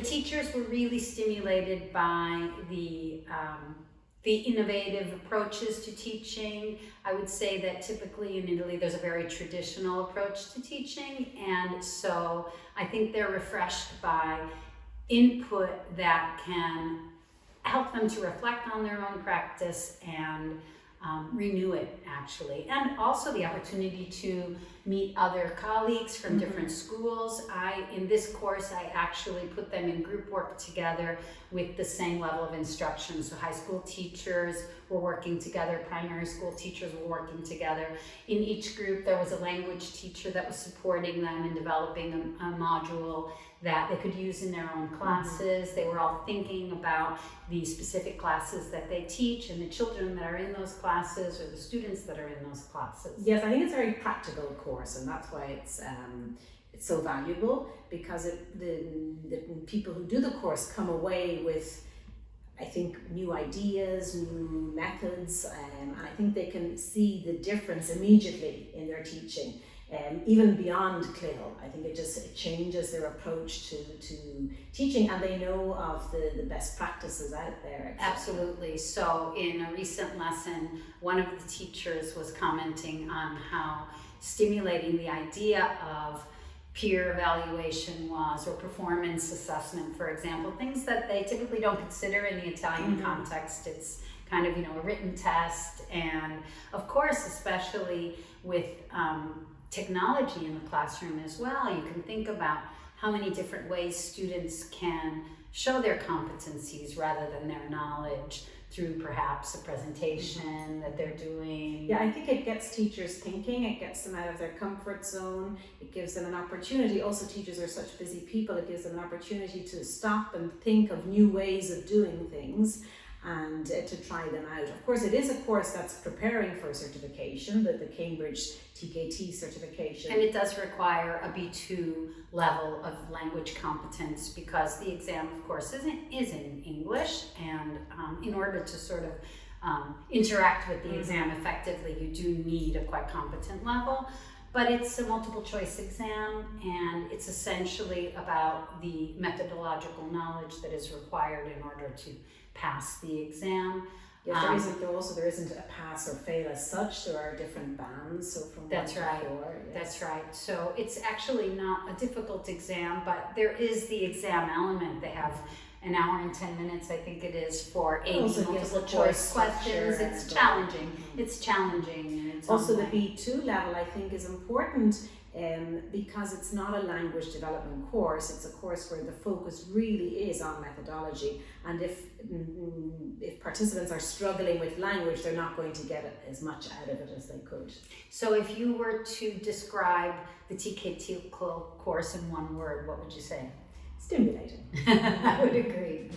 teachers were really stimulated by the innovative approaches to teaching. I would say that typically in Italy there's a very traditional approach to teaching, and so I think they're refreshed by input that can help them to reflect on their own practice and renew it, actually. And also the opportunity to meet other colleagues from different schools. In this course, I actually put them in group work together with the same level of instruction. So high school teachers were working together, primary school teachers were working together. In each group, there was a language teacher that was supporting them in developing a module that they could use in their own classes. They were all thinking about the specific classes that they teach and the children that are in those classes or the students that are in those classes. Yes, I think it's a very practical course, and that's why it's so valuable, because the people who do the course come away with, I think, new ideas, new methods, and I think they can see the difference immediately in their teaching. Even beyond CLIL, I think it changes their approach to teaching, and they know of the best practices out there. Absolutely. So in a recent lesson, one of the teachers was commenting on how stimulating the idea of peer evaluation was, or performance assessment, for example, things that they typically don't consider in the Italian context. It's kind of, a written test, and of course, especially with technology in the classroom as well, you can think about how many different ways students can show their competencies rather than their knowledge through perhaps a presentation that they're doing. Yeah, I think it gets teachers thinking, it gets them out of their comfort zone, it gives them an opportunity. Also, teachers are such busy people, it gives them an opportunity to stop and think of new ways of doing things and to try them out. Of course, it is a course that's preparing for certification, the Cambridge TKT certification. And it does require a B2 level of language competence, because the exam, of course, is in English, and in order to sort of interact with the exam effectively, you do need a quite competent level. But it's a multiple choice exam, and it's essentially about the methodological knowledge that is required in order to pass the exam. Yes, there isn't a pass or fail as such. There are different bands. So from That's right. 4, yes. That's right. So it's actually not a difficult exam, but there is the exam element. They have an hour and 10 minutes, I think it is, for 80 multiple choice questions. It's challenging. It's challenging. And it's also the B2 level, I think, is important because it's not a language development course. It's a course where the focus really is on methodology. And if participants are struggling with language, they're not going to get as much out of it as they could. So if you were to describe the TKT course in one word, what would you say? Stimulating. I would agree.